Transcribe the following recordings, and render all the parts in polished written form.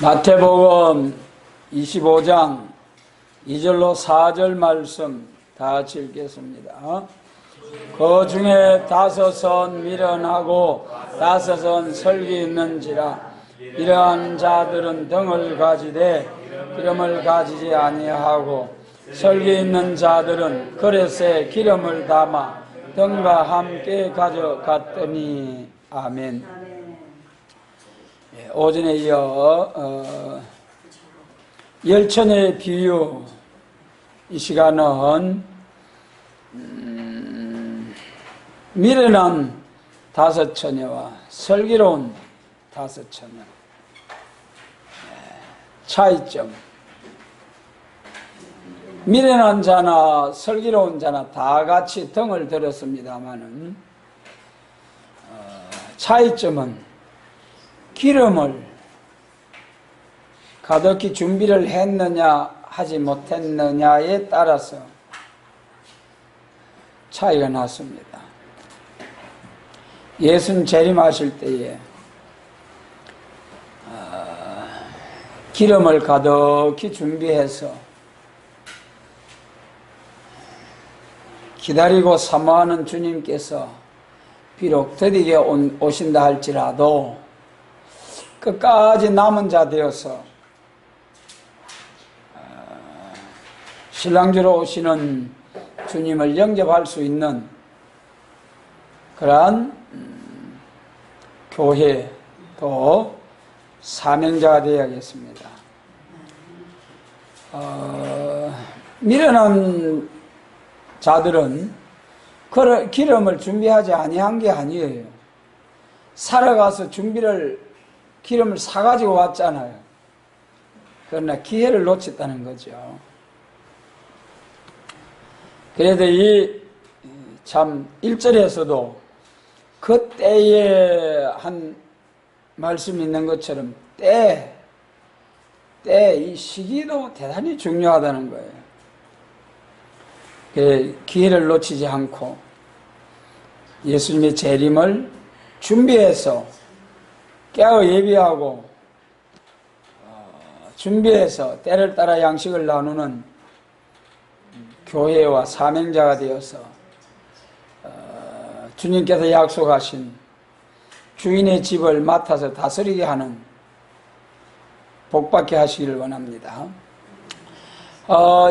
마태복음 25장 2절로 4절 말씀 다 같이 읽겠습니다. 그 중에 5은 미련하고 5은 설기 있는지라. 이러한 자들은 등을 가지되 기름을 가지지 아니하고, 설기 있는 자들은 그릇에 기름을 담아 등과 함께 가져갔더니. 아멘. 오전에 이어 열처녀의 비유, 이 시간은 미련한 5처녀와 슬기로운 5처녀 차이점. 미련한 자나 슬기로운 자나 다 같이 등을 들었습니다마는 차이점은 기름을 가득히 준비를 했느냐 하지 못했느냐에 따라서 차이가 났습니다. 예수님 재림하실 때에 기름을 가득히 준비해서 기다리고 사모하는 주님께서 비록 더디게 오신다 할지라도 끝까지 남은 자 되어서 신랑주로 오시는 주님을 영접할 수 있는 그러한 교회 또 사명자가 되어야겠습니다. 미련한 자들은 기름을 준비하지 아니한 게 아니에요. 살아가서 기름을 사가지고 왔잖아요. 그러나 기회를 놓쳤다는 거죠. 그래도 참 1절에서도 그 때에 한 말씀이 있는 것처럼 이 시기도 대단히 중요하다는 거예요. 기회를 놓치지 않고 예수님의 재림을 준비해서 깨어 예비하고 준비해서 때를 따라 양식을 나누는 교회와 사명자가 되어서 주님께서 약속하신 주인의 집을 맡아서 다스리게 하는 복받게 하시기를 원합니다.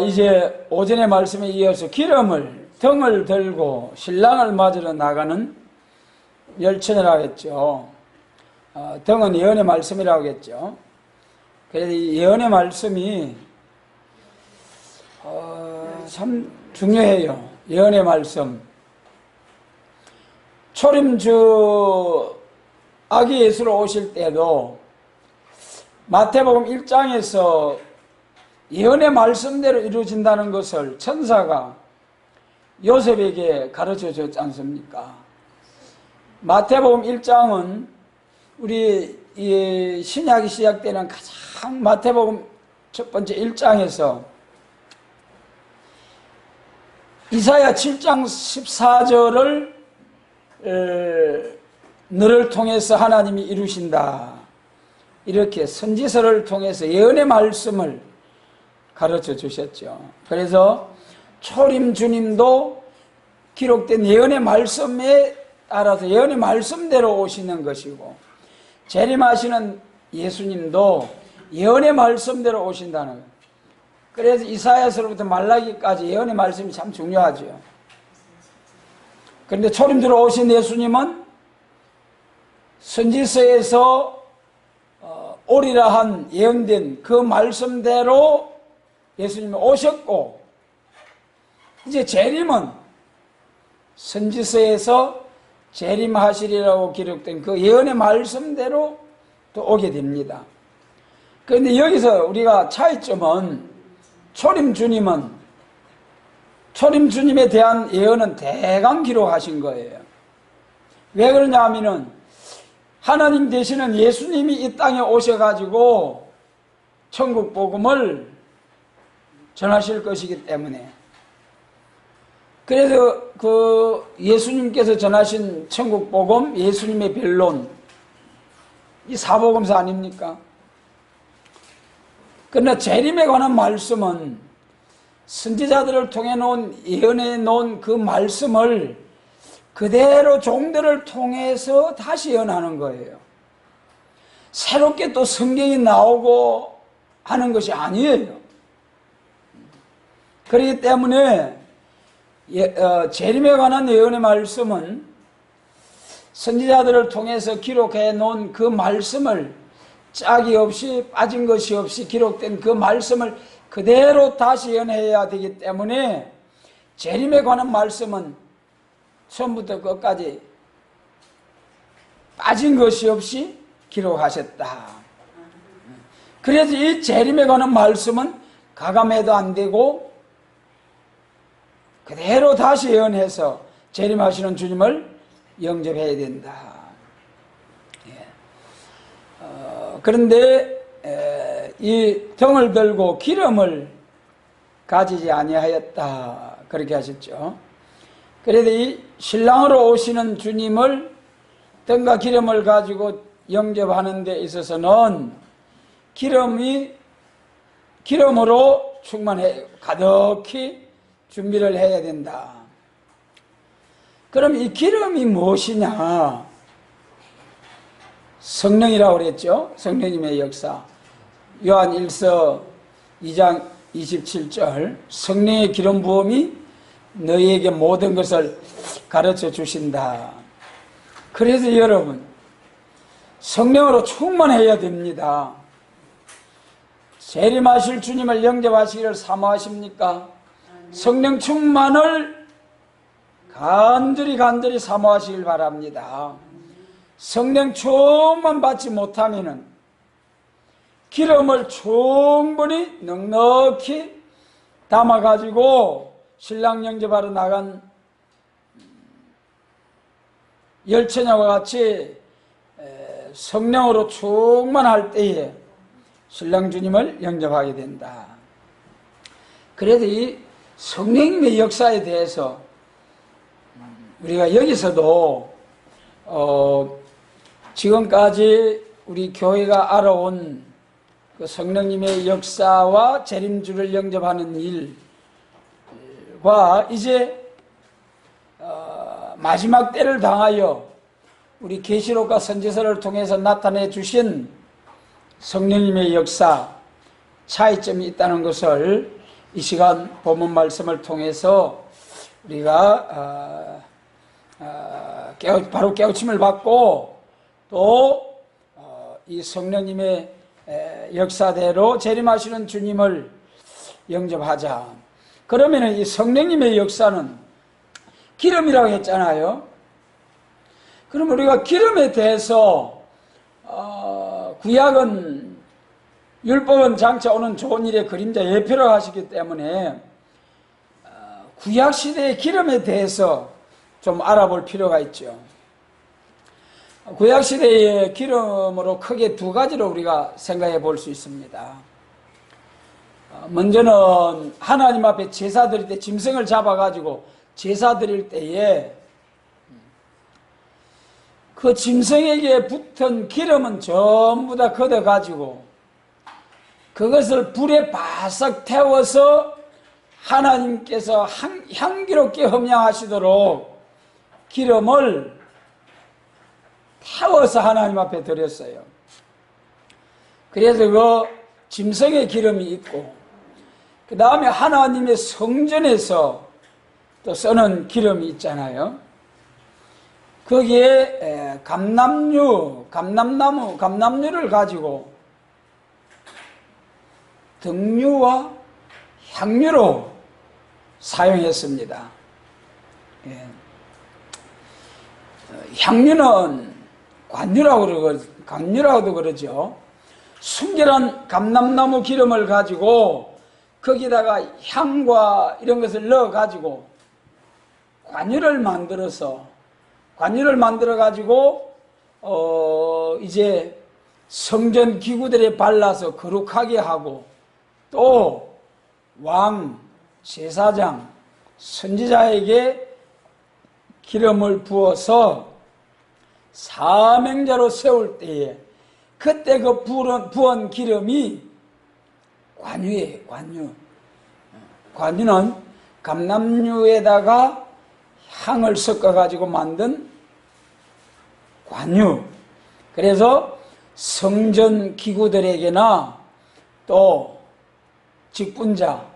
이제 오전의 말씀에 이어서 등을 들고 신랑을 맞으러 나가는 열처녀라고 했죠. 등은 예언의 말씀이라고 했죠. 그래서 이 예언의 말씀이 참 중요해요. 예언의 말씀. 초림주 아기 예수로 오실 때도 마태복음 1장에서 예언의 말씀대로 이루어진다는 것을 천사가 요셉에게 가르쳐 줬지 않습니까? 마태복음 1장은 우리 이 신약이 시작되는 가장 마태복음 첫 번째 1장에서 이사야 7장 14절을 너를 통해서 하나님이 이루신다, 이렇게 선지서를 통해서 예언의 말씀을 가르쳐 주셨죠. 그래서 초림 주님도 기록된 예언의 말씀에 따라서 예언의 말씀대로 오시는 것이고, 재림하시는 예수님도 예언의 말씀대로 오신다는 거예요. 그래서 이사야서로부터 말라기까지 예언의 말씀이 참 중요하죠. 그런데 초림주로 오신 예수님은 선지서에서 오리라 한 예언된 그 말씀대로 예수님이 오셨고, 이제 재림은 선지서에서 재림하시리라고 기록된 그 예언의 말씀대로 또 오게 됩니다. 그런데 여기서 우리가 차이점은 초림 주님에 대한 예언은 대강 기록하신 거예요. 왜 그러냐 하면은 하나님 되시는 예수님이 이 땅에 오셔가지고 천국 복음을 전하실 것이기 때문에, 그래서 그 예수님께서 전하신 천국 복음, 예수님의 변론, 이 사복음서 아닙니까? 그러나 재림에 관한 말씀은 선지자들을 통해 예언해 놓은 그 말씀을 그대로 종들을 통해서 다시 예언하는 거예요. 새롭게 또 성경이 나오고 하는 것이 아니에요. 그렇기 때문에 재림에 관한 예언의 말씀은 선지자들을 통해서 기록해 놓은 그 말씀을 짝이 없이 빠진 것이 없이 기록된 그 말씀을 그대로 다시 예언해야 되기 때문에 재림에 관한 말씀은 처음부터 끝까지 빠진 것이 없이 기록하셨다. 그래서 이 재림에 관한 말씀은 가감해도 안 되고 그대로 다시 예언해서 재림하시는 주님을 영접해야 된다. 그런데 이 등을 들고 기름을 가지지 아니하였다. 그렇게 하셨죠. 그래도 이 신랑으로 오시는 주님을 등과 기름을 가지고 영접하는 데 있어서는 기름으로 충만해 가득히 준비를 해야 된다. 그럼 이 기름이 무엇이냐? 성령이라고 그랬죠. 성령님의 역사. 요한 1서 2장 27절 성령의 기름 부음이 너희에게 모든 것을 가르쳐 주신다. 그래서 여러분 성령으로 충만해야 됩니다. 재림하실 주님을 영접하시기를 사모하십니까? 성령 충만을 간절히 사모하시길 바랍니다. 성령 충만 받지 못하면은 기름을 충분히 넉넉히 담아가지고 신랑 영접하러 나간 열처녀와 같이 성령으로 충만할 때에 신랑 주님을 영접하게 된다. 그래도 이 성령님의 역사에 대해서 우리가 여기서도 지금까지 우리 교회가 알아온 그 성령님의 역사와 재림주를 영접하는 일과 이제 마지막 때를 당하여 우리 계시록과 선지서를 통해서 나타내 주신 성령님의 역사 차이점이 있다는 것을 이 시간 본문 말씀을 통해서 우리가 바로 깨우침을 받고 또 이 성령님의 역사대로 재림하시는 주님을 영접하자. 그러면 이 성령님의 역사는 기름이라고 했잖아요. 그럼 우리가 기름에 대해서 구약은 율법은 장차 오는 좋은 일의 그림자 예표라고 하시기 때문에 구약시대의 기름에 대해서 좀 알아볼 필요가 있죠. 구약시대의 기름으로 크게 두 가지로 우리가 생각해 볼 수 있습니다. 먼저는 하나님 앞에 제사 드릴 때 짐승을 잡아가지고 제사 드릴 때에 그 짐승에게 붙은 기름은 전부 다 걷어가지고 그것을 불에 바싹 태워서 하나님께서 향기롭게 흠양하시도록 기름을 태워서 하나님 앞에 드렸어요. 그래서 그 짐승의 기름이 있고 그 다음에 하나님의 성전에서 또 쓰는 기름이 있잖아요. 거기에 감람류를 가지고 등류와 향유로 사용했습니다. 향유는 관유라고도 그러죠. 순결한 감람나무 기름을 가지고 거기다가 향과 이런 것을 넣어 가지고 관유를 만들어 가지고 이제 성전 기구들에 발라서 거룩하게 하고 또 왕, 제사장, 선지자에게 기름을 부어서 사명자로 세울 때에 그때 그 부은 기름이 관유예요. 관유. 관유는 감람유에다가 향을 섞어 가지고 만든 관유. 그래서 성전 기구들에게나 또 직분자,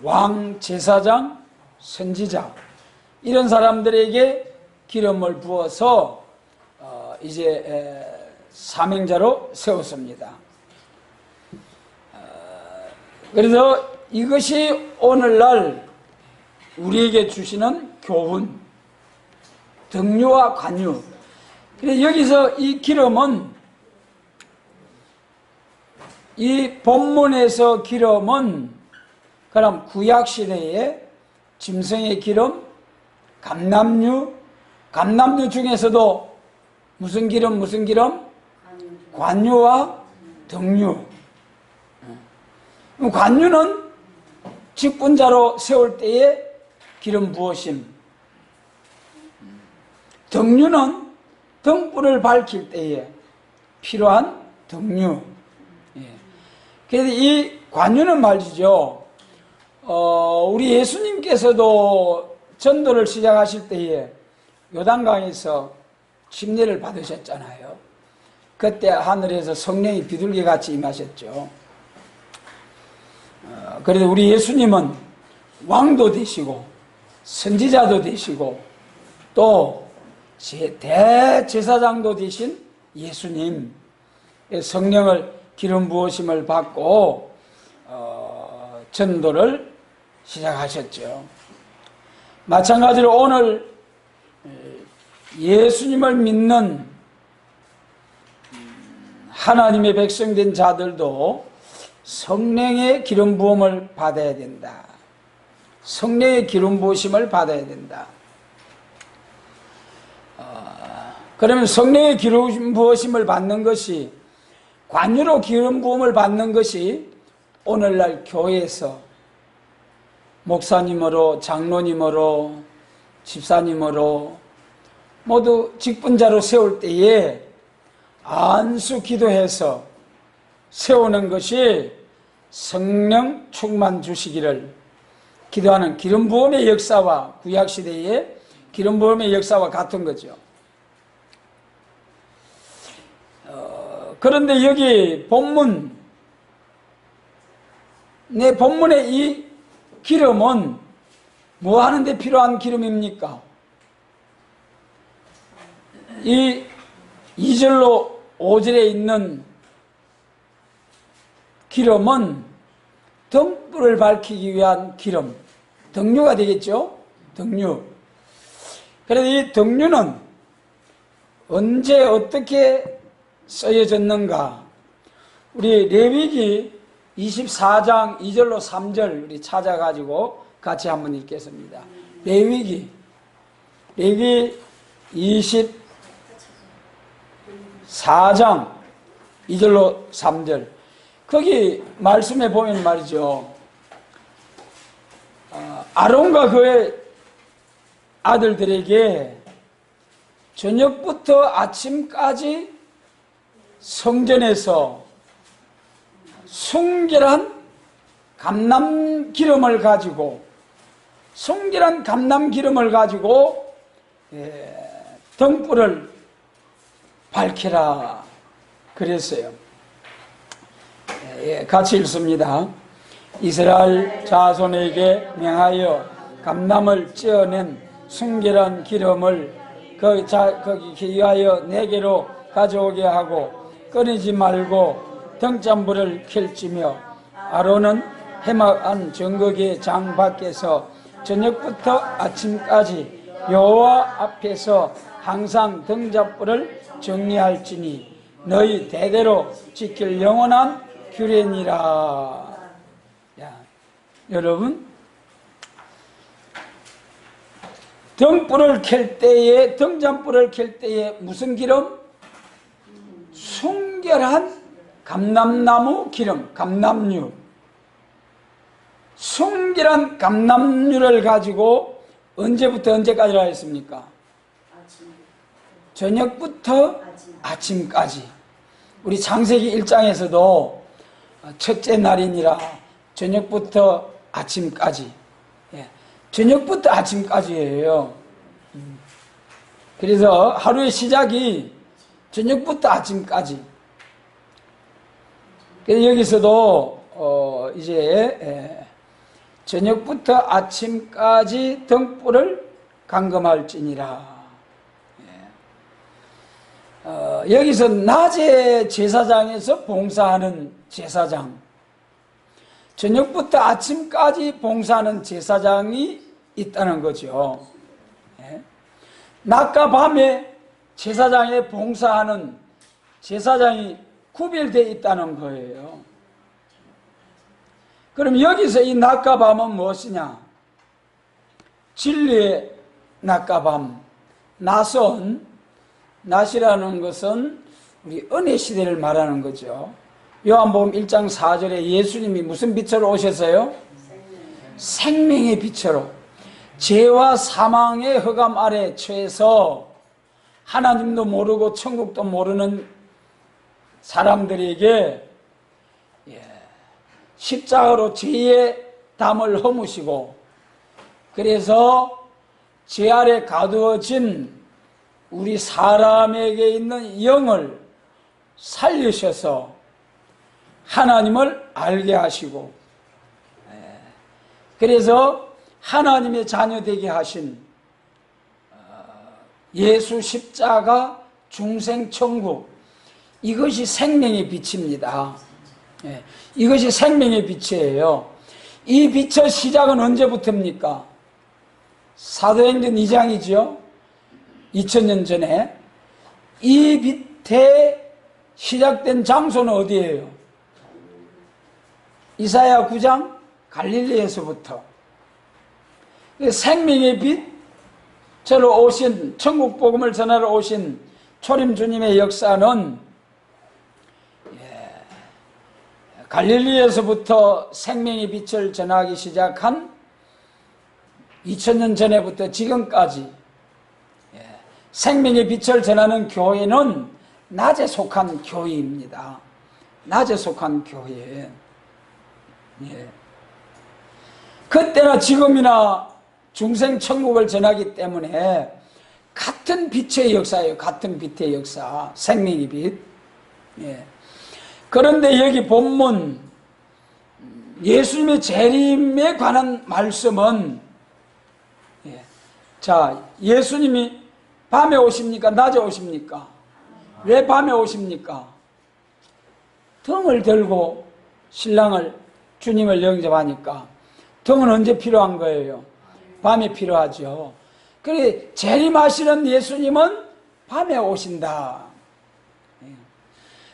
왕, 제사장, 선지자 이런 사람들에게 기름을 부어서 이제 사명자로 세웠습니다. 그래서 이것이 오늘날 우리에게 주시는 교훈, 등유와 관유. 그래서 여기서 이 기름은, 이 본문에서 기름은 그럼 구약시대에 짐승의 기름, 감람유, 감람유 중에서도 무슨 기름, 무슨 기름? 관유와 등유. 관유는 직분자로 세울 때에 기름 부으심, 등유는 등불을 밝힐 때에 필요한 등유. 그래서 이 관유는 말이죠, 우리 예수님께서도 전도를 시작하실 때에 요단강에서 침례를 받으셨잖아요. 그때 하늘에서 성령이 비둘기같이 임하셨죠. 그래서 우리 예수님은 왕도 되시고 선지자도 되시고 또 대제사장도 되신 예수님, 성령을 기름 부으심을 받고 전도를 시작하셨죠. 마찬가지로 오늘 예수님을 믿는 하나님의 백성된 자들도 성령의 기름 부음을 받아야 된다. 성령의 기름 부으심을 받아야 된다. 그러면 성령의 기름 부으심을 받는 것이, 관유로 기름 부음을 받는 것이 오늘날 교회에서 목사님으로, 장로님으로, 집사님으로 모두 직분자로 세울 때에 안수 기도해서 세우는 것이 성령 충만 주시기를 기도하는 기름 부음의 역사와 구약시대의 기름 부음의 역사와 같은 거죠. 그런데 여기 본문, 내 본문의 이 기름은 뭐 하는데 필요한 기름입니까? 이 2절로 5절에 있는 기름은 등불을 밝히기 위한 기름, 등유가 되겠죠? 등유. 그래서 이 등유는 언제 어떻게 쓰여졌는가? 우리 레위기 24장 2절로 3절 우리 찾아가지고 같이 한번 읽겠습니다. 레위기 24장 2절로 3절. 거기 말씀에 보면 말이죠, 아론과 그의 아들들에게 저녁부터 아침까지 성전에서 순결한 감람기름을 가지고 등불을 밝히라 그랬어요. 같이 읽습니다. 이스라엘 자손에게 명하여 감람을 찌어낸 순결한 기름을 거기 위하여 내게로 가져오게 하고 꺼내지 말고 등잔불을 켤지며 아론은 해막 안 정거기 장 밖에서 저녁부터 아침까지 여호와 앞에서 항상 등잔불을 정리할지니 너희 대대로 지킬 영원한 규례니라. 여러분, 등잔불을 켤 때에 무슨 기름? 순결한 감람나무 기름, 감람유. 순결한 감람유를 가지고 언제부터 언제까지라 했습니까? 저녁부터 아침까지. 우리 창세기 1장에서도 첫째 날이니라. 저녁부터 아침까지. 예, 저녁부터 아침까지예요. 그래서 하루의 시작이 저녁부터 아침까지. 그래서 여기서도 이제 저녁부터 아침까지 등불을 감금할지니라. 여기서 낮에 제사장에서 봉사하는 제사장, 저녁부터 아침까지 봉사하는 제사장이 있다는 거죠. 낮과 밤에 제사장에 봉사하는 제사장이 구별되어 있다는 거예요. 그럼 여기서 이 낮과 밤은 무엇이냐? 진리의 낮과 밤. 낮이라는 것은 우리 은혜 시대를 말하는 거죠. 요한복음 1장 4절에 예수님이 무슨 빛으로 오셨어요? 생명의 빛으로. 죄와 사망의 흑암 아래 처해서 하나님도 모르고 천국도 모르는 사람들에게 십자가로 죄의 담을 허무시고, 그래서 죄 아래 가두어진 우리 사람에게 있는 영을 살리셔서 하나님을 알게 하시고, 그래서 하나님의 자녀 되게 하신 예수 십자가 중생천국, 이것이 생명의 빛입니다. 이것이 생명의 빛이에요. 이 빛의 시작은 언제부터입니까? 사도행전 2장이죠. 2000년 전에. 이 빛에 시작된 장소는 어디예요? 이사야 9장 갈릴리에서부터. 생명의 빛으로 오신, 천국 복음을 전하러 오신 초림 주님의 역사는 갈릴리에서부터 생명의 빛을 전하기 시작한 2000년 전에부터 지금까지 생명의 빛을 전하는 교회는 낮에 속한 교회입니다. 낮에 속한 교회. 그때나 지금이나 중생천국을 전하기 때문에 같은 빛의 역사예요. 같은 빛의 역사. 생명의 빛. 그런데 여기 본문 예수님의 재림에 관한 말씀은, 자, 예수님이 밤에 오십니까? 낮에 오십니까? 왜 밤에 오십니까? 등을 들고 신랑을, 주님을 영접하니까. 등은 언제 필요한 거예요? 밤에 필요하죠. 그래, 재림하시는 예수님은 밤에 오신다.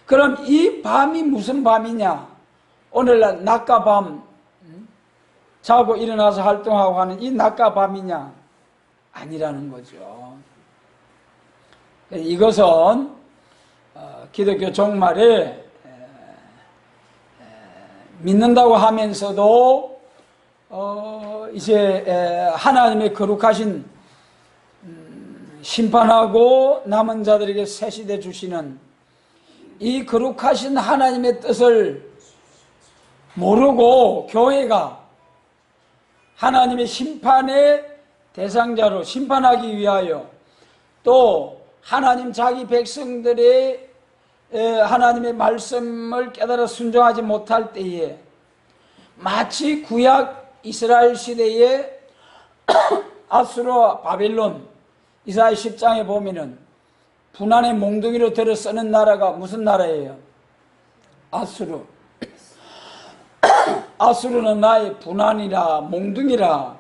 그럼 이 밤이 무슨 밤이냐? 오늘날 낮과 밤, 자고 일어나서 활동하고 하는 이 낮과 밤이냐? 아니라는 거죠. 이것은 기독교 종말에 믿는다고 하면서도 이제 하나님의 거룩하신 심판하고 남은 자들에게 새 시대 주시는 이 거룩하신 하나님의 뜻을 모르고 교회가 하나님의 심판의 대상자로 심판하기 위하여, 또 하나님 자기 백성들의 하나님의 말씀을 깨달아 순종하지 못할 때에 마치 구약 이스라엘 시대의 아수르와 바벨론, 이사야 10장에 보면은 분한의 몽둥이로 들어 쓰는 나라가 무슨 나라예요? 아수르. 아수르는 나의 분한이라, 몽둥이라.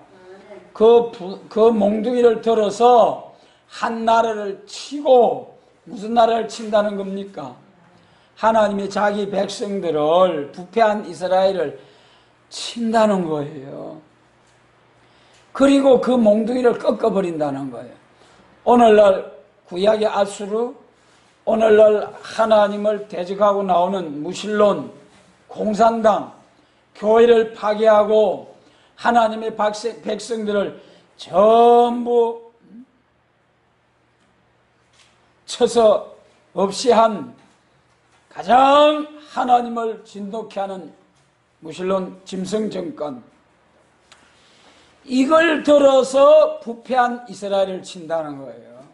그 몽둥이를 들어서 한 나라를 치고, 무슨 나라를 친다는 겁니까? 하나님의 자기 백성들을, 부패한 이스라엘을 친다는 거예요. 그리고 그 몽둥이를 꺾어버린다는 거예요. 오늘날 구약의 아수르, 오늘날 하나님을 대적하고 나오는 무신론, 공산당, 교회를 파괴하고 하나님의 백성들을 전부 쳐서 없이 한 가장 하나님을 진노케 하는 무신론 짐승정권, 이걸 들어서 부패한 이스라엘을 친다는 거예요.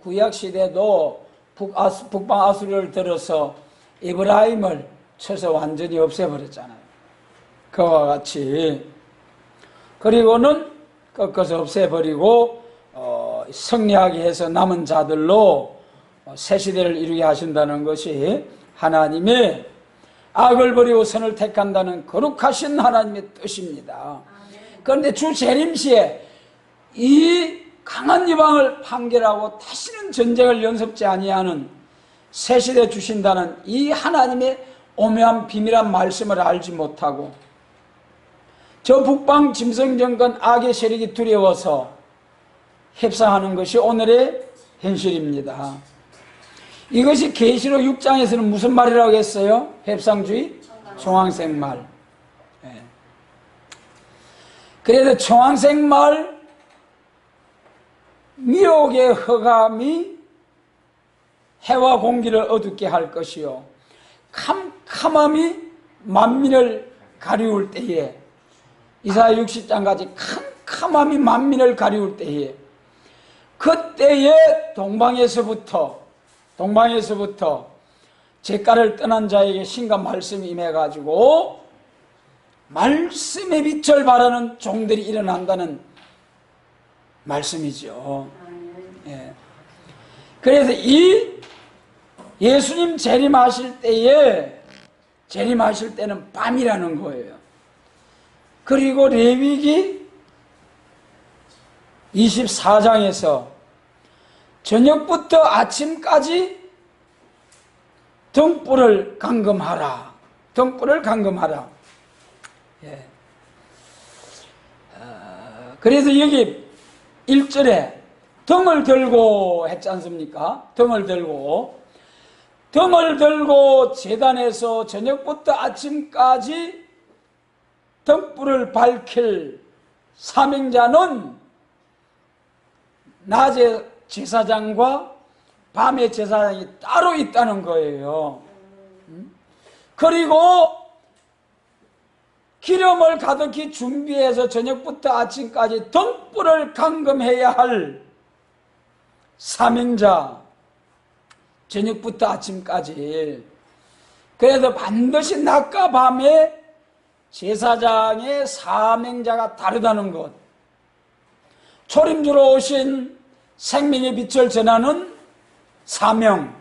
구약시대도 북방 아수르를 들어서 에브라임을 쳐서 완전히 없애버렸잖아요. 그와 같이. 그리고는 꺾어서 없애버리고 승리하게 해서 남은 자들로 새 시대를 이루게 하신다는 것이 하나님의 악을 버리고 선을 택한다는 거룩하신 하나님의 뜻입니다. 그런데 주 재림시에 이 강한 이방을 판결하고 다시는 전쟁을 연습지 아니하는 새 시대 주신다는 이 하나님의 오묘한 비밀한 말씀을 알지 못하고 저 북방 짐승정권 악의 세력이 두려워서 협상하는 것이 오늘의 현실입니다. 이것이 계시록 6장에서는 무슨 말이라고 했어요? 협상주의? 총황색말. 그래서 총황색말, 미혹의 흑암이 해와 공기를 어둡게 할 것이요 캄캄함이 만민을 가리울 때에, 이사야 60장까지 캄캄함이 만민을 가리울 때에, 그때에 동방에서부터 잿가를 떠난 자에게 신과 말씀이 임해가지고 말씀의 빛을 바라는 종들이 일어난다는 말씀이죠. 예. 그래서 이 예수님 재림하실 때는 밤이라는 거예요. 그리고 레위기 24장에서 저녁부터 아침까지 등불을 감금하라. 예. 그래서 여기 1절에 등을 들고 했지 않습니까? 등을 들고 제단에서 저녁부터 아침까지 등불을 밝힐 사명자는 낮에 제사장과 밤에 제사장이 따로 있다는 거예요. 그리고 기름을 가득히 준비해서 저녁부터 아침까지 등불을 감금해야 할 사명자, 저녁부터 아침까지. 그래서 반드시 낮과 밤에 제사장의 사명자가 다르다는 것, 초림주로 오신 생명의 빛을 전하는 사명,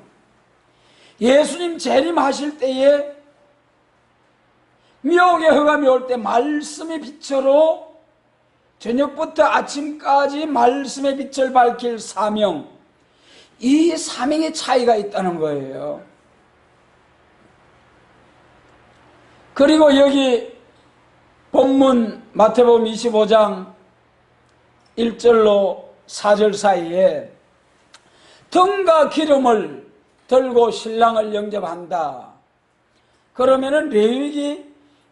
예수님 재림하실 때에 미혹의 흑암이 올 때 말씀의 빛으로 저녁부터 아침까지 말씀의 빛을 밝힐 사명, 이 사명의 차이가 있다는 거예요. 그리고 여기 본문 마태복음 25장 1절로 4절 사이에 등과 기름을 들고 신랑을 영접한다. 그러면은 레위기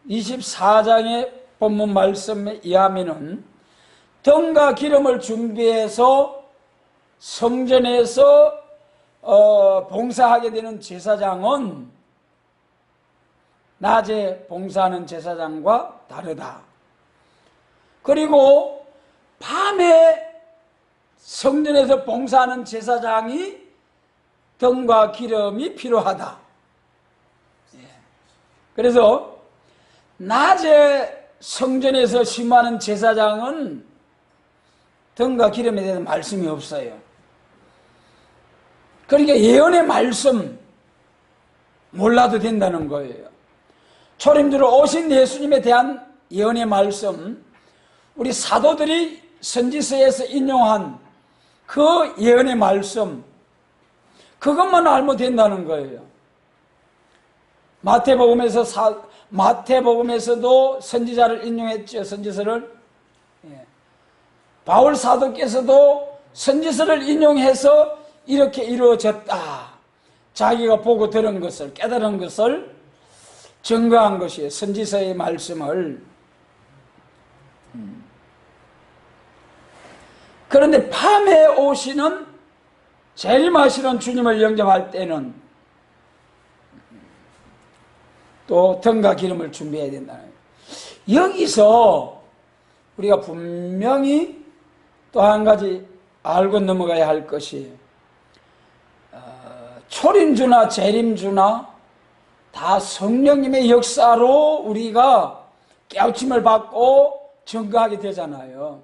24장의 본문 말씀에 의하면은 등과 기름을 준비해서 성전에서 봉사하게 되는 제사장은 낮에 봉사하는 제사장과 다르다. 그리고 밤에 성전에서 봉사하는 제사장이 등과 기름이 필요하다. 그래서 낮에 성전에서 심하는 제사장은 등과 기름에 대해서 말씀이 없어요. 그러니까 예언의 말씀 몰라도 된다는 거예요. 초림주로 오신 예수님에 대한 예언의 말씀, 우리 사도들이 선지서에서 인용한 그 예언의 말씀, 그것만 알면 된다는 거예요. 마태복음에서도 선지자를 인용했죠. 선지서를. 바울 사도께서도 선지서를 인용해서 이렇게 이루어졌다. 자기가 보고 들은 것을, 깨달은 것을 증거한 것이에요. 선지서의 말씀을. 그런데 밤에 오시는 재림하시는 주님을 영접할 때는 또 등과 기름을 준비해야 된다는 거예요. 여기서 우리가 분명히 또 한 가지 알고 넘어가야 할 것이 초림주나 재림주나 다 성령님의 역사로 우리가 깨우침을 받고 증거하게 되잖아요.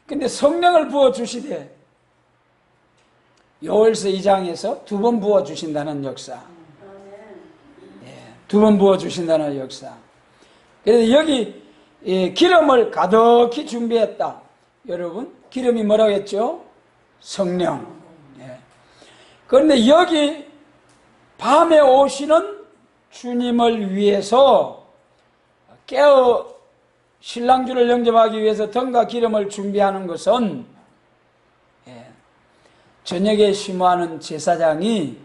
근데 성령을 부어주시되 요엘서 2장에서 두 번 부어주신다는 역사, 두 번 부어주신다는 역사. 그래서 여기 기름을 가득히 준비했다. 여러분, 기름이 뭐라고 했죠? 성령. 그런데 여기 밤에 오시는 주님을 위해서 신랑주를 영접하기 위해서 등과 기름을 준비하는 것은 저녁에 심호하는 제사장이,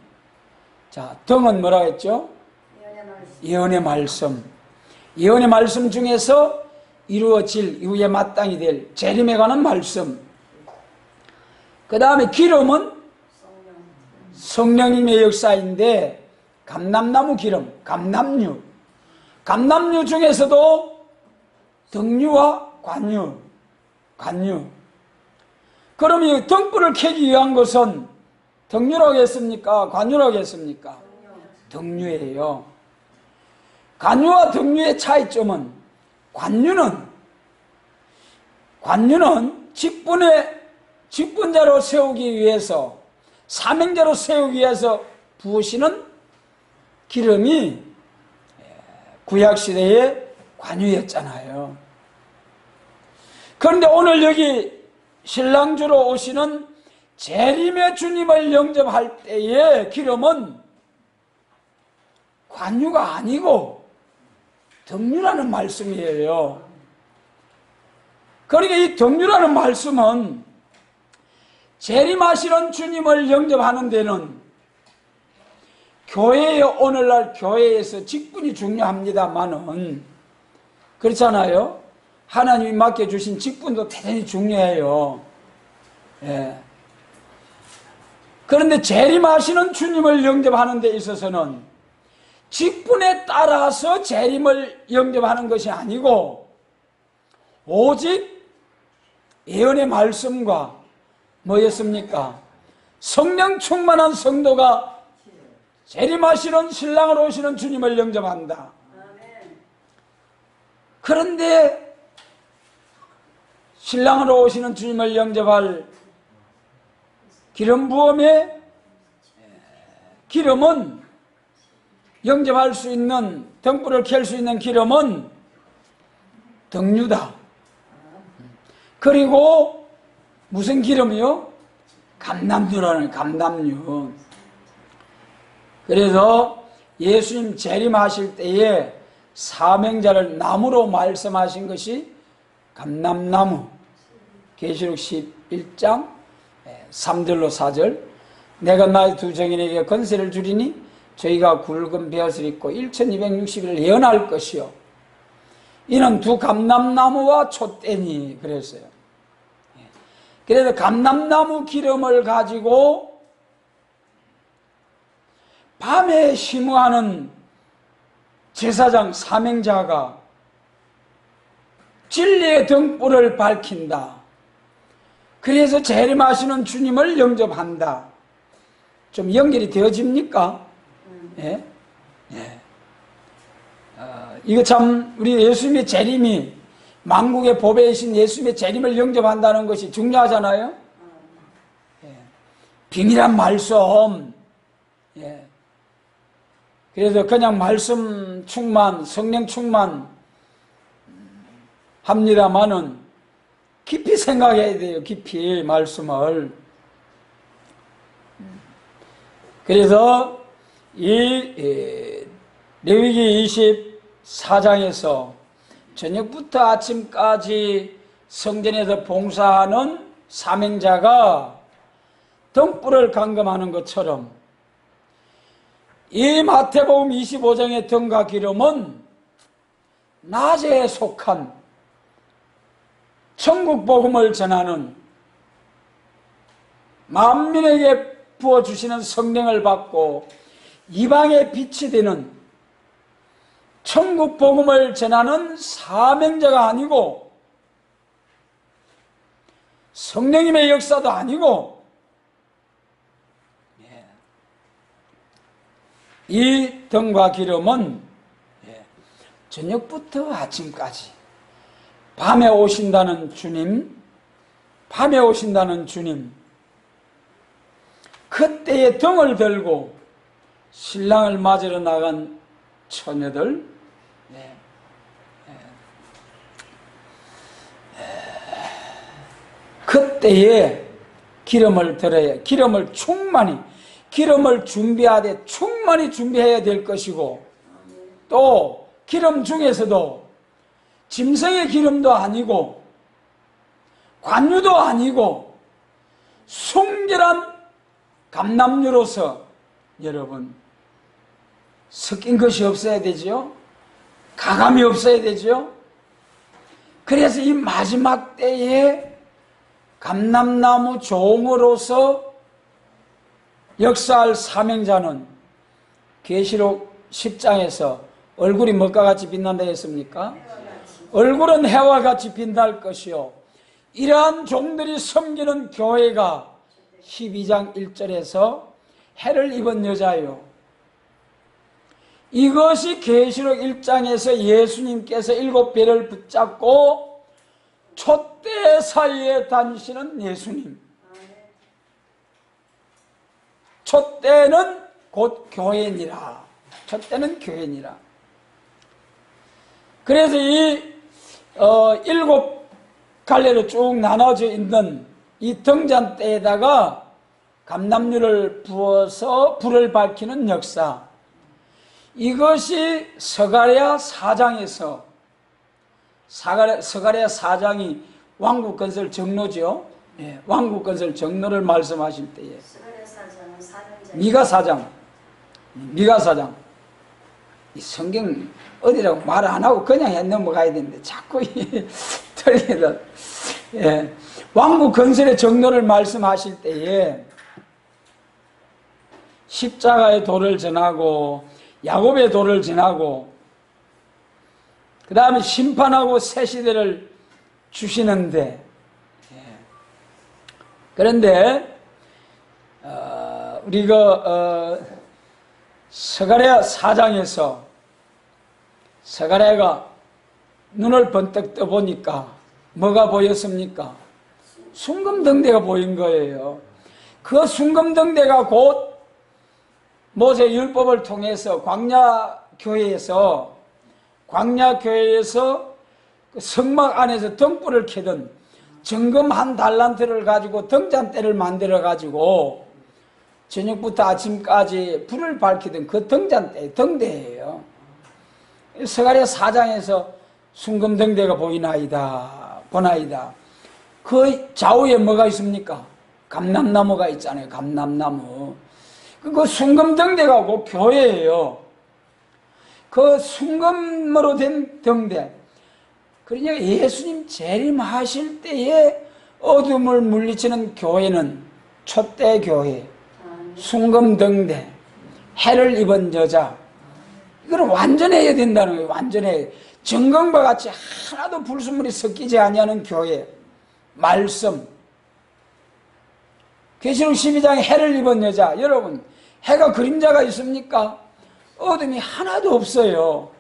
자, 등은 뭐라고 했죠? 예언의 말씀. 예언의 말씀 중에서 이루어질 이후에 마땅히 될 재림에 관한 말씀. 그 다음에 기름은 성령님의 역사인데 감람나무 기름, 감람류. 감람류 중에서도 등류와 관유. 그럼 이 등불을 켜기 위한 것은 등류라고 했습니까? 관유라고 했습니까? 등류예요. 관유와 등류의 차이점은 관유는 직분자로 세우기 위해서, 사명자로 세우기 위해서 부으시는 기름이 구약시대의 관유였잖아요. 그런데 오늘 여기 신랑주로 오시는 재림의 주님을 영접할 때의 기름은 관유가 아니고 등유라는 말씀이에요. 그러니까 이 등유라는 말씀은 재림하시는 주님을 영접하는 데는 오늘날 교회에서 직분이 중요합니다만은, 그렇잖아요. 하나님이 맡겨주신 직분도 대단히 중요해요. 그런데 재림하시는 주님을 영접하는 데 있어서는 직분에 따라서 재림을 영접하는 것이 아니고 오직 예언의 말씀과 뭐였습니까? 성령 충만한 성도가 재림하시는 신랑으로 오시는 주님을 영접한다. 그런데 신랑으로 오시는 주님을 영접할 기름 부음의 기름은, 영접할 수 있는, 등불을 켤 수 있는 기름은 등유다. 그리고 무슨 기름이요? 감람유라는 감람유. 그래서 예수님 재림하실 때에 사명자를 나무로 말씀하신 것이 감람나무. 계시록 11장 3절로 4절. 내가 나의 두 정인에게 권세를 주리니 저희가 굵은 벼슬 입고 1260일 예언할 것이요. 이는 두 감람나무와 촛대니 그랬어요. 그래서 감람나무 기름을 가지고 밤에 심호하는 제사장 사명자가 진리의 등불을 밝힌다. 그래서 재림하시는 주님을 영접한다. 좀 연결이 되어집니까? 예? 이거 참 우리 예수님의 재림이, 만국의 보배이신 예수님의 재림을 영접한다는 것이 중요하잖아요. 비밀한 말씀. 그래서 그냥 말씀 충만, 성령 충만 합니다만은 깊이 생각해야 돼요. 깊이 말씀을. 그래서 이 레위기 24장에서 저녁부터 아침까지 성전에서 봉사하는 사명자가 등불을 감금하는 것처럼 이 마태복음 25장의 등과 기름은 낮에 속한 천국 복음을 전하는, 만민에게 부어주시는 성령을 받고 이방의 빛이 되는 천국 복음을 전하는 사명자가 아니고 성령님의 역사도 아니고 이 등과 기름은 저녁부터 아침까지 밤에 오신다는 주님, 밤에 오신다는 주님, 그때에 등을 들고 신랑을 맞으러 나간 처녀들, 그때에 기름을 들어야, 기름을 충만히, 기름을 준비하되 충만히 준비해야 될 것이고, 또 기름 중에서도 짐승의 기름도 아니고 관유도 아니고 순결한 감람유로서 여러분 섞인 것이 없어야 되죠. 가감이 없어야 되죠. 그래서 이 마지막 때에 감람나무 종으로서 역사할 사명자는 계시록 10장에서 얼굴이 뭐가 같이 빛난다 했습니까? 얼굴은 해와 같이 빛날 것이요, 이러한 종들이 섬기는 교회가 12장 1절에서 해를 입은 여자요, 이것이 계시록 1장에서 예수님께서 7배를 붙잡고 촛대 사이에 다니시는 예수님, 촛대는 곧 교회니라. 촛대는 교회니라. 그래서 이 7갈래로 쭉 나눠져 있는 이 등잔대에다가 감람유를 부어서 불을 밝히는 역사, 이것이 스가랴 4장에서, 스가랴 4장이 왕국건설 정로죠. 왕국건설 정로를 말씀하실 때에 미가 4장, 미가 4장, 이 성경 어디라고 말 안 하고 그냥 넘어가야 되는데 자꾸 틀리다. 왕국 건설의 정로를 말씀하실 때에 십자가의 도를 전하고 야곱의 도를 전하고 그 다음에 심판하고 새 시대를 주시는데, 그런데 우리가 스가랴 4장에서 스가랴가 눈을 번뜩 떠보니까 뭐가 보였습니까? 순금등대가 보인 거예요. 그 순금등대가 곧 모세 율법을 통해서 광야교회에서 그 성막 안에서 등불을 켜던 정금 1달란트를 가지고 등잔대를 만들어 가지고 저녁부터 아침까지 불을 밝히던 그 등잔대, 등대예요. 스가랴 4장에서 순금등대가 보나이다. 그 좌우에 뭐가 있습니까? 감람나무가 있잖아요. 감람나무. 그 순금등대가 곧 교회예요. 그 순금으로 된 등대. 그러니까 예수님 재림하실 때에 어둠을 물리치는 교회는 촛대교회, 순금등대, 해를 입은 여자, 이거는 완전해야 된다는 거예요. 완전해. 정금과 같이 하나도 불순물이 섞이지 아니하는 교회, 말씀. 계시록 12장에 해를 입은 여자, 여러분 해가 그림자가 있습니까? 어둠이 하나도 없어요.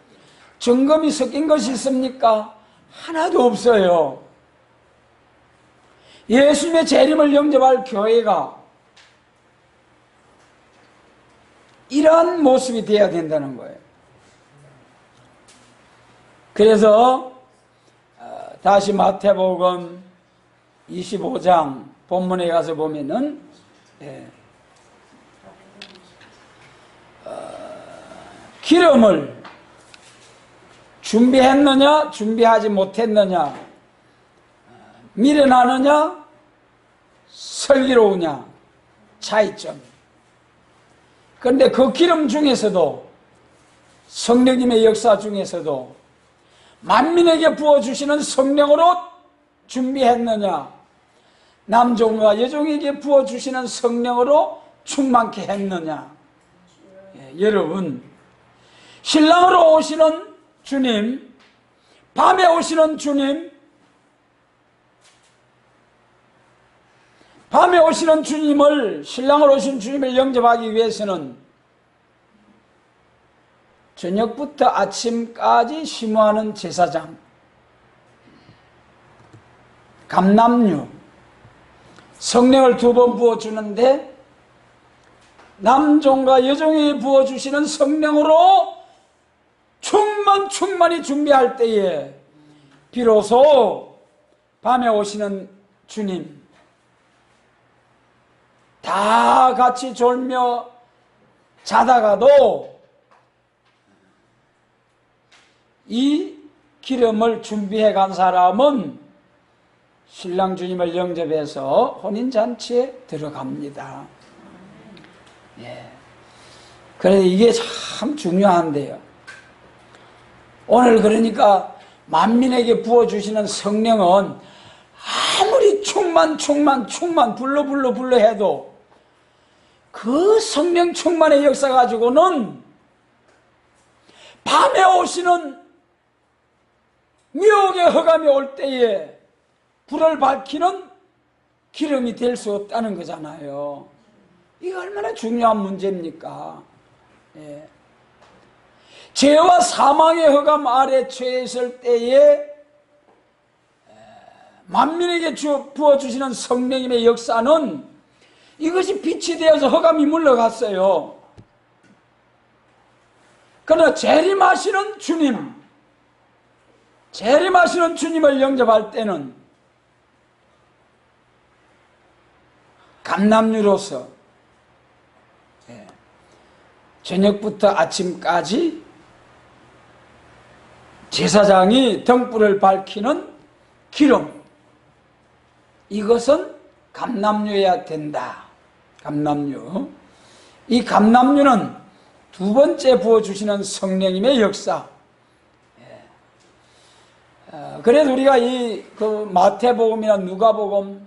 정금이 섞인 것이 있습니까? 하나도 없어요. 예수님의 재림을 영접할 교회가 이러한 모습이 되어야 된다는 거예요. 그래서 다시 마태복음 25장 본문에 가서 보면은 기름을 준비했느냐 준비하지 못했느냐, 미련하느냐 슬기로우냐 차이점. 그런데 그 기름 중에서도, 성령님의 역사 중에서도 만민에게 부어주시는 성령으로 준비했느냐, 남종과 여종에게 부어주시는 성령으로 충만케 했느냐. 여러분, 신랑으로 오시는 주님, 밤에 오시는 주님, 밤에 오시는 주님을, 신랑으로 오신 주님을 영접하기 위해서는 저녁부터 아침까지 심호하는 제사장, 감람류, 성령을 2번 부어주는데 남종과 여종이 부어주시는 성령으로 충만히 준비할 때에 비로소 밤에 오시는 주님, 다 같이 졸며 자다가도 이 기름을 준비해 간 사람은 신랑 주님을 영접해서 혼인잔치에 들어갑니다. 예. 그래서 이게 참 중요한데요. 오늘 그러니까 만민에게 부어주시는 성령은 아무리 충만 불러 해도 그 성령 충만의 역사 가지고는 밤에 오시는 미혹의 허감이 올 때에 불을 밝히는 기름이 될 수 없다는 거잖아요. 이게 얼마나 중요한 문제입니까? 예. 죄와 사망의 허감 아래 처해 있을 때에 만민에게 부어주시는 성령님의 역사는 이것이 빛이 되어서 허감이 물러갔어요. 그러나 재림하시는 주님을 영접할 때는 감람류로서 저녁부터 아침까지 제사장이 등불을 밝히는 기름, 이것은 감람류여야 된다. 감람류. 이 감람류는 2번째 부어주시는 성령님의 역사. 그래서 우리가 그 마태복음이나 누가복음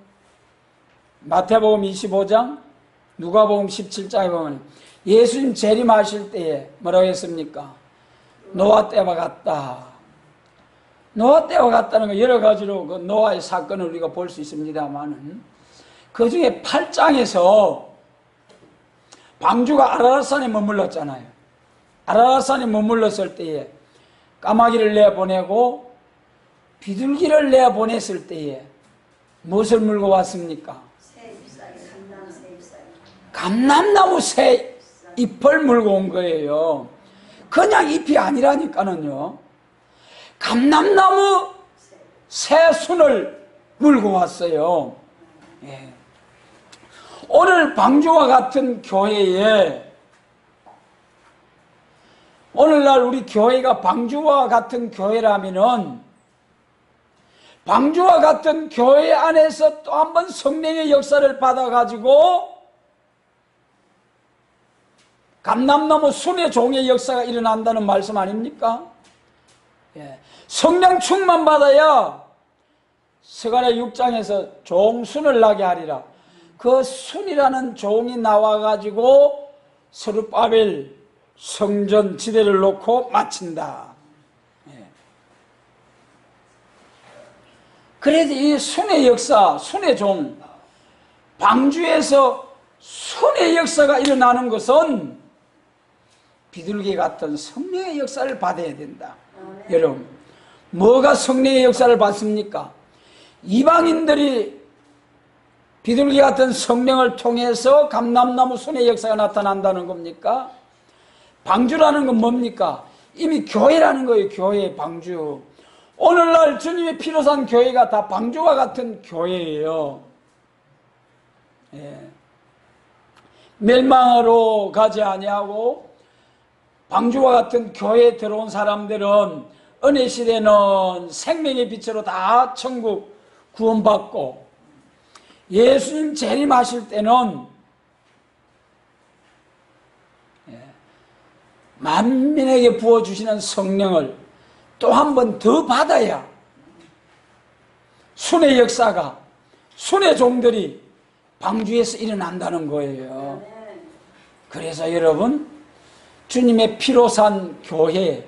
25장, 누가복음 17장에 보면 예수님 재림하실 때에 뭐라고 했습니까? 노아 때와 같다. 노아 때와 같다는 거 여러 가지로 그 노아의 사건을 우리가 볼 수 있습니다만은 그 중에 8장에서 방주가 아라랏산에 머물렀잖아요. 아라랏산에 머물렀을 때에 까마귀를 내보내고 비둘기를 내보냈을 때에 무엇을 물고 왔습니까? 감람나무 새 잎을 물고 온 거예요. 그냥 잎이 아니라니까는요. 감람나무 새 순을 물고 왔어요. 예. 오늘 방주와 같은 교회에, 오늘날 우리 교회가 방주와 같은 교회라면은 방주와 같은 교회 안에서 또 한 번 성령의 역사를 받아가지고 감람나무 순의 종의 역사가 일어난다는 말씀 아닙니까? 예. 성령 충만 받아야 스가랴 6장에서 종순을 나게 하리라. 그 순이라는 종이 나와가지고 스룹바벨 성전 지대를 놓고 마친다. 예. 그래서 이 순의 역사, 순의 종, 방주에서 순의 역사가 일어나는 것은 비둘기 같은 성령의 역사를 받아야 된다. 여러분, 뭐가 성령의 역사를 받습니까? 이방인들이 비둘기 같은 성령을 통해서 감람나무 순의 역사가 나타난다는 겁니까? 방주라는 건 뭡니까? 이미 교회라는 거예요. 교회, 방주. 오늘날 주님의 피로 산 교회가 다 방주와 같은 교회예요. 예. 멸망으로 가지 아니하고 방주와 같은 교회에 들어온 사람들은 은혜 시대는 생명의 빛으로 다 천국 구원받고 예수님 재림하실 때는 만민에게 부어주시는 성령을 또 한 번 더 받아야 순의 역사가, 순의 종들이 방주에서 일어난다는 거예요. 그래서 여러분, 주님의 피로 산 교회,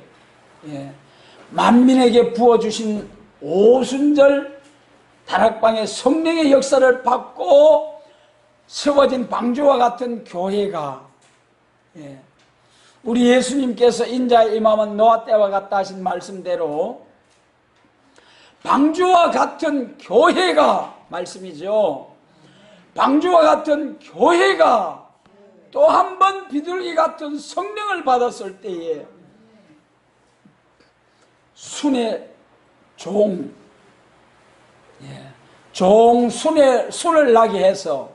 만민에게 부어주신 오순절 다락방의 성령의 역사를 받고 세워진 방주와 같은 교회가, 우리 예수님께서 인자의 임함은 노아 때와 같다 하신 말씀대로 방주와 같은 교회가, 말씀이죠, 방주와 같은 교회가 또 한 번 비둘기 같은 성령을 받았을 때에 순의 종, 순을 나게 해서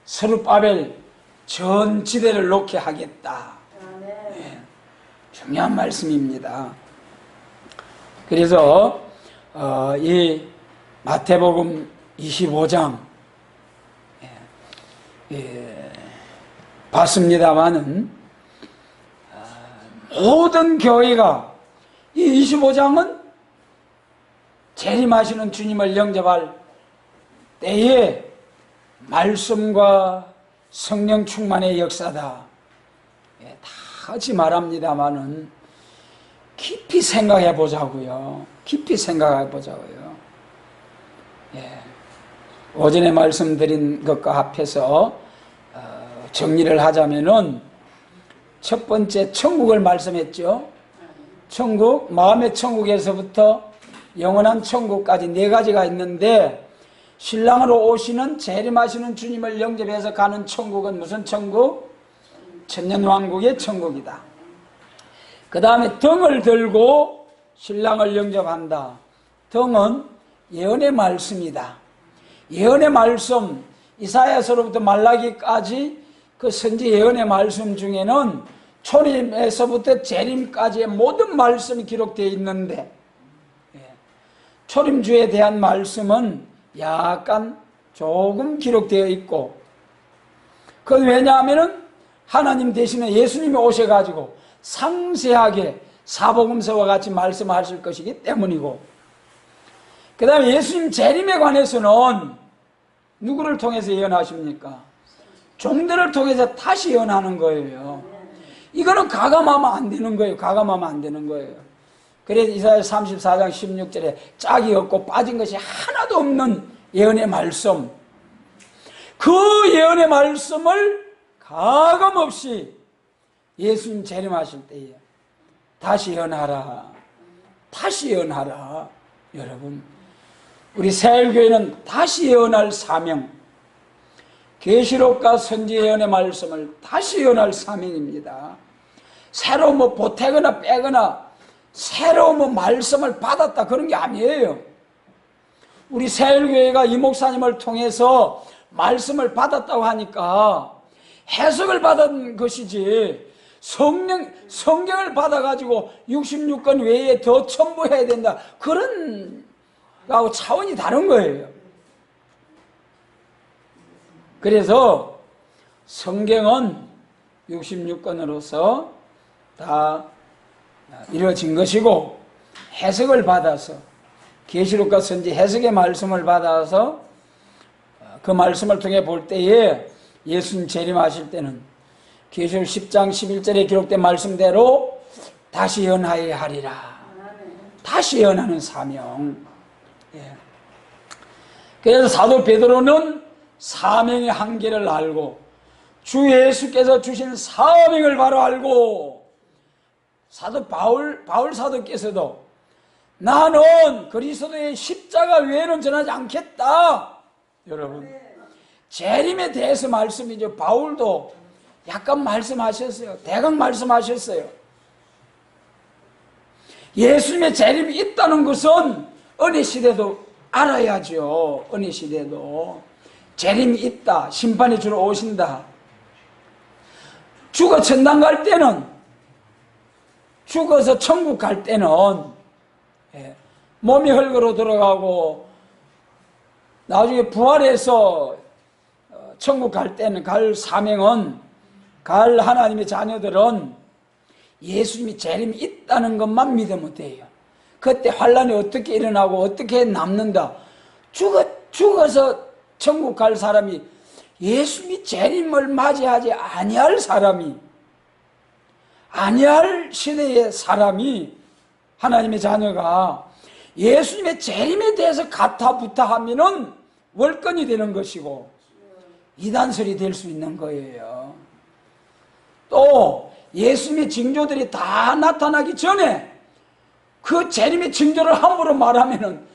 스룹바벨 전 지대를 놓게 하겠다. 중요한 말씀입니다. 그래서 이 마태복음 25장 봤습니다마는 모든 교회가, 이 25장은 재림하시는 주님을 영접할 때에 말씀과 성령 충만의 역사다, 다 하지 말합니다마는 깊이 생각해 보자고요. 깊이 생각해 보자고요. 오전에 말씀드린 것과 합해서 정리를 하자면은, 첫 번째 천국을 말씀했죠. 천국, 마음의 천국에서부터 영원한 천국까지 네 가지가 있는데, 신랑으로 오시는 재림하시는 주님을 영접해서 가는 천국은 무슨 천국? 천년왕국의 천국이다. 그 다음에 등을 들고 신랑을 영접한다. 등은 예언의 말씀이다. 예언의 말씀, 이사야서로부터 말라기까지 그 선지 예언의 말씀 중에는 초림에서부터 재림까지의 모든 말씀이 기록되어 있는데, 초림주에 대한 말씀은 약간 조금 기록되어 있고, 그건 왜냐하면 하나님 대신에 예수님이 오셔가지고 상세하게 사복음서와 같이 말씀하실 것이기 때문이고, 그 다음에 예수님 재림에 관해서는 누구를 통해서 예언하십니까? 종들을 통해서 다시 예언하는 거예요. 이거는 가감하면 안 되는 거예요. 가감하면 안 되는 거예요. 그래서 이사야 34장 16절에 짝이 없고 빠진 것이 하나도 없는 예언의 말씀, 그 예언의 말씀을 가감없이 예수님 재림하실 때에 다시 예언하라, 다시 예언하라. 여러분, 우리 새알교회는 다시 예언할 사명, 계시록과 선지 예언의 말씀을 다시 예언할 사명입니다. 새로 뭐 보태거나 빼거나 새로 뭐 말씀을 받았다 그런 게 아니에요. 우리 새알교회가 이 목사님을 통해서 말씀을 받았다고 하니까 해석을 받은 것이지, 성경을 받아가지고 66권 외에 더 첨부해야 된다, 그런 거하고 차원이 다른 거예요. 그래서 성경은 66권으로서 다 이루어진 것이고, 해석을 받아서 계시록과 선지 해석의 말씀을 받아서 그 말씀을 통해 볼 때에 예수님 재림하실 때는 계시록 10장 11절에 기록된 말씀대로 다시 예언하여야 하리라. 다시 예언하는 사명. 그래서 사도 베드로는 사명의 한계를 알고 주 예수께서 주신 사명을 바로 알고, 사도 바울 사도께서도 나는 그리스도의 십자가 외에는 전하지 않겠다. 여러분, 재림에 대해서 말씀이죠. 바울도 약간 말씀하셨어요. 대강 말씀하셨어요. 예수님의 재림이 있다는 것은 은혜 시대도 알아야죠. 은혜 시대도 재림이 있다, 심판이 주러 오신다. 죽어 천당 갈 때는, 죽어서 천국 갈 때는 몸이 흙으로 들어가고 나중에 부활해서 천국 갈 때는, 갈 사명은, 갈 하나님의 자녀들은 예수님이 재림이 있다는 것만 믿으면 돼요. 그때 환란이 어떻게 일어나고 어떻게 남는다, 죽어서 천국 갈 사람이, 예수님이 재림을 맞이하지 아니할 사람이, 아니할 시대의 사람이 하나님의 자녀가 예수님의 재림에 대해서 가타부타 하면은 월권이 되는 것이고 이단설이 될 수 있는 거예요. 또 예수님의 징조들이 다 나타나기 전에 그 재림의 징조를 함부로 말하면은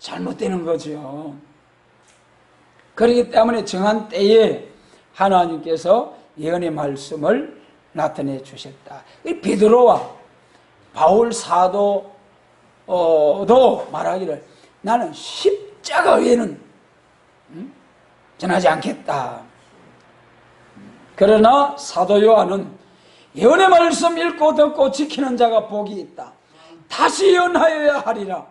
잘못되는 거죠. 그렇기 때문에 정한 때에 하나님께서 예언의 말씀을 나타내 주셨다. 베드로와 바울 사도도 말하기를 나는 십자가 외에는 전하지 않겠다. 그러나 사도 요한은 예언의 말씀 읽고 듣고 지키는 자가 복이 있다. 다시 예언하여야 하리라.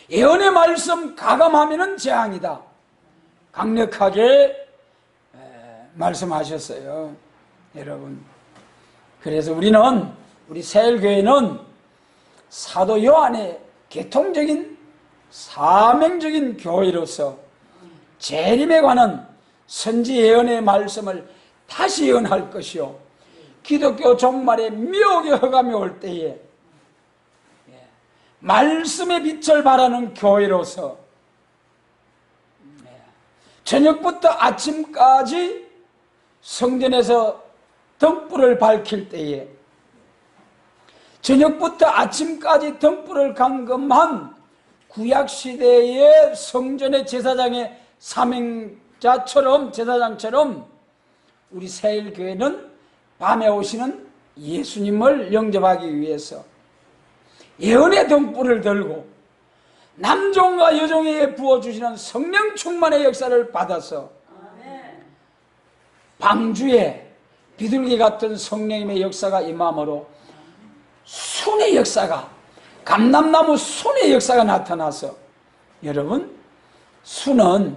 예언의 말씀 가감하면은 재앙이다. 강력하게 말씀하셨어요. 여러분. 그래서 우리 새일교회는 사도 요한의 계통적인 사명적인 교회로서 재림에 관한 선지 예언의 말씀을 다시 예언할 것이요, 기독교 종말의 미혹의 허감이 올 때에 말씀의 빛을 발하는 교회로서 저녁부터 아침까지 성전에서 등불을 밝힐 때에 저녁부터 아침까지 등불을 감금한 구약시대의 성전의 제사장의 제사장처럼 우리 새일교회는 밤에 오시는 예수님을 영접하기 위해서 예언의 등불을 들고 남종과 여종에게 부어주시는 성령 충만의 역사를 받아서 방주에 비둘기 같은 성령님의 역사가 임함으로 순의 역사가, 감람나무 순의 역사가 나타나서, 여러분, 순은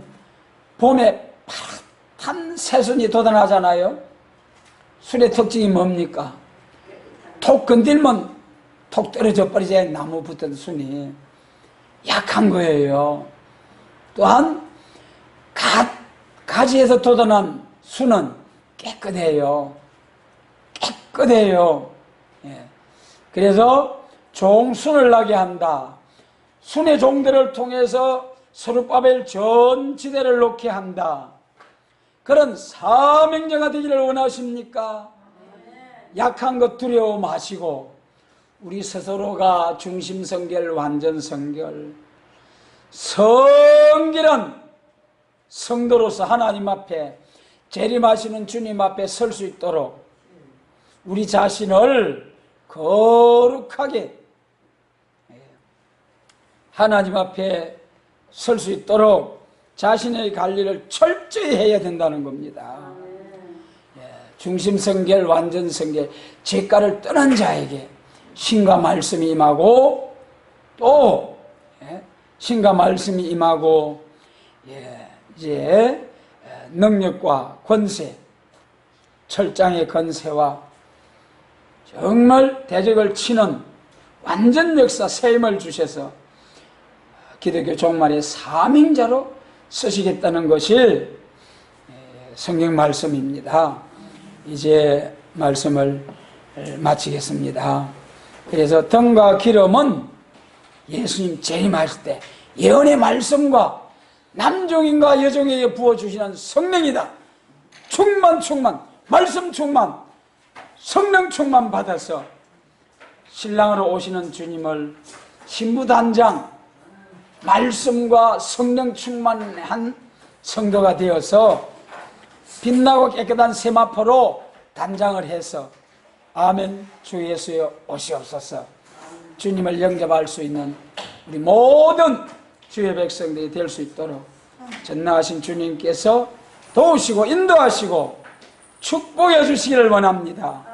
봄에 파랗단 새순이 돋아나잖아요. 순의 특징이 뭡니까? 톡 건들면 톡 떨어져 버리지. 나무 붙은 순이 약한 거예요. 또한 가지에서 돋아난 순은 깨끗해요. 예. 그래서 종순을 나게 한다. 순의 종들을 통해서 스룹바벨 전 지대를 놓게 한다. 그런 사명자가 되기를 원하십니까? 약한 것 두려워 마시고 우리 스스로가 중심성결, 완전성결, 성결한 성도로서 하나님 앞에 재림하시는 주님 앞에 설 수 있도록 우리 자신을 거룩하게 하나님 앞에 설 수 있도록 자신의 관리를 철저히 해야 된다는 겁니다. 중심성결, 완전성결, 죄가를 떠난 자에게 신과 말씀이 임하고 또 신과 말씀이 임하고 이제 능력과 권세, 철장의 권세와 정말 대적을 치는 완전 역사 세임을 주셔서 기독교 종말의 사명자로 쓰시겠다는 것이 성경 말씀입니다. 이제 말씀을 마치겠습니다. 그래서 등과 기름은 예수님 재림하실 때 예언의 말씀과 남종인과 여종에게 부어주시는 성령이다. 충만, 말씀 충만, 성령 충만 받아서 신랑으로 오시는 주님을 신부단장, 말씀과 성령 충만한 성도가 되어서 빛나고 깨끗한 세마포로 단장을 해서 아멘 주 예수여 오시옵소서, 주님을 영접할 수 있는 우리 모든 주의 백성들이 될 수 있도록 전능하신 주님께서 도우시고 인도하시고 축복해 주시기를 원합니다.